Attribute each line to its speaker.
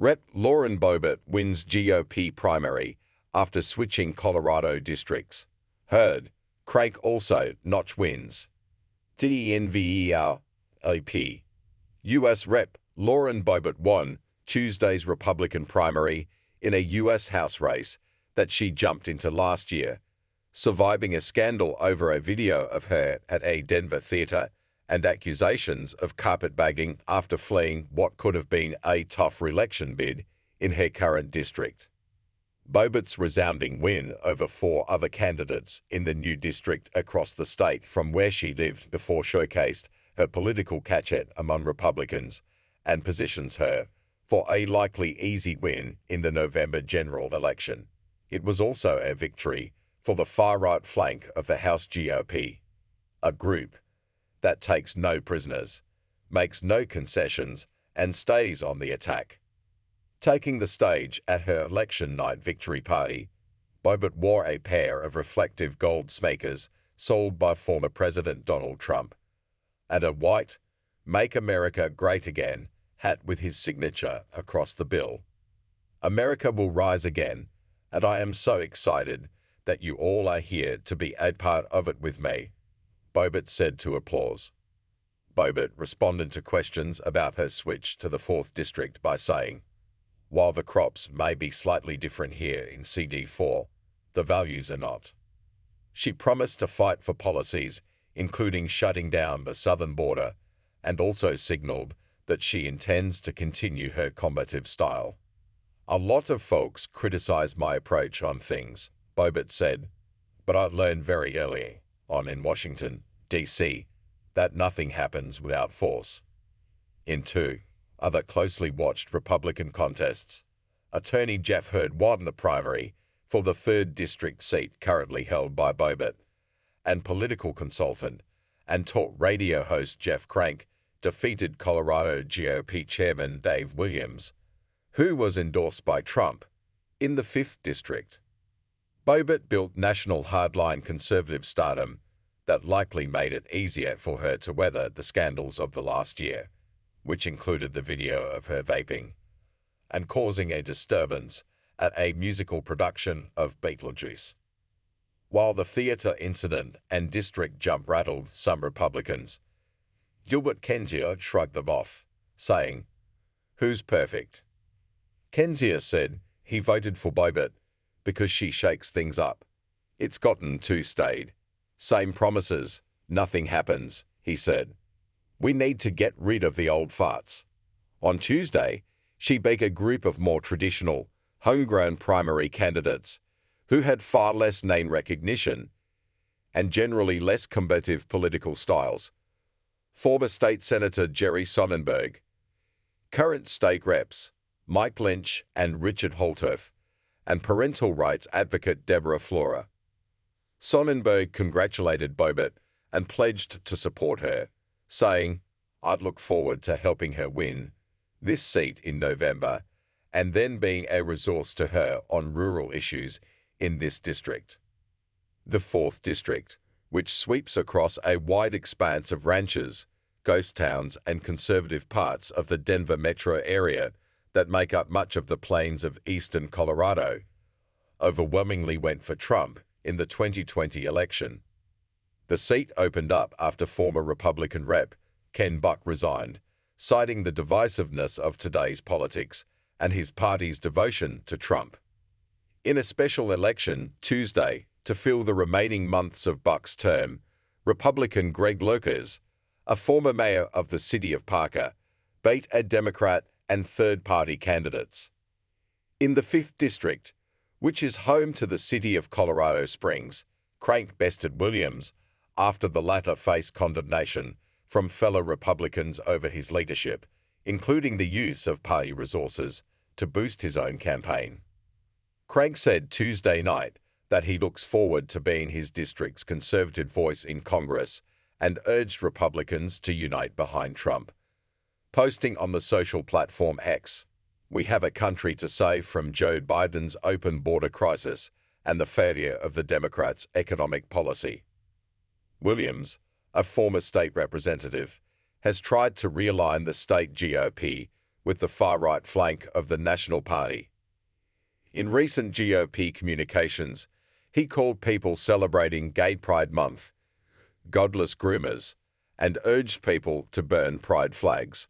Speaker 1: Rep. Lauren Boebert wins GOP primary after switching Colorado districts. Hurd, Craig also notch wins. DNVER-AP. U.S. Rep. Lauren Boebert won Tuesday's Republican primary in a U.S. House race that she jumped into last year, surviving a scandal over a video of her at a Denver theater and accusations of carpetbagging after fleeing what could have been a tough reelection bid in her current district. Boebert's resounding win over 4 other candidates in the new district across the state from where she lived before showcased her political cachet among Republicans and positions her for a likely easy win in the November general election. It was also a victory for the far-right flank of the House GOP, a group that takes no prisoners, makes no concessions, and stays on the attack. Taking the stage at her election night victory party, Boebert wore a pair of reflective gold sneakers sold by former President Donald Trump, and a white "Make America Great Again" hat with his signature across the bill. America will rise again, and I am so excited that you all are here to be a part of it with me, Boebert said to Applause. Boebert responded to questions about her switch to the 4th District by saying, "While the crops may be slightly different here in CD4, the values are not." She promised to fight for policies including shutting down the southern border, and also signaled that she intends to continue her combative style. "A lot of folks criticize my approach on things," Boebert said, "but I learned very early on in Washington, D.C., that nothing happens without force." In 2 other closely watched Republican contests, attorney Jeff Hurd won the primary for the 3rd District seat currently held by Boebert, and political consultant and talk radio host Jeff Crank defeated Colorado GOP Chairman Dave Williams, who was endorsed by Trump, in the 5th District. Boebert built national hardline conservative stardom that likely made it easier for her to weather the scandals of the last year, which included the video of her vaping and causing a disturbance at a musical production of Beetlejuice. While the theater incident and district jump rattled some Republicans, Gilbert Kenzier shrugged them off, saying, "Who's perfect?" Kenzier said he voted for Boebert because she shakes things up. "It's gotten too staid. Same promises, nothing happens," he said. "We need to get rid of the old farts." On Tuesday, she beat a group of more traditional, homegrown primary candidates who had far less name recognition and generally less combative political styles. Former State Senator Jerry Sonnenberg, current state reps Mike Lynch and Richard Holturf, and parental rights advocate Deborah Flora. Sonnenberg congratulated Boebert and pledged to support her, saying, "I'd look forward to helping her win this seat in November and then being a resource to her on rural issues in this district." The 4th District, which sweeps across a wide expanse of ranches, ghost towns, and conservative parts of the Denver metro area that make up much of the plains of eastern Colorado, overwhelmingly went for Trump in the 2020 election. The seat opened up after former Republican Rep. Ken Buck resigned, citing the divisiveness of today's politics and his party's devotion to Trump. In a special election Tuesday to fill the remaining months of Buck's term, Republican Greg Lukers, a former mayor of the city of Parker, beat a Democrat and third-party candidates. In the 5th District, which is home to the city of Colorado Springs, Crank bested Williams after the latter faced condemnation from fellow Republicans over his leadership, including the use of party resources to boost his own campaign. Crank said Tuesday night that he looks forward to being his district's conservative voice in Congress and urged Republicans to unite behind Trump. Posting on the social platform X, "We have a country to save from Joe Biden's open border crisis and the failure of the Democrats' economic policy." Williams, a former state representative, has tried to realign the state GOP with the far-right flank of the National Party. In recent GOP communications, he called people celebrating Gay Pride Month godless groomers and urged people to burn pride flags.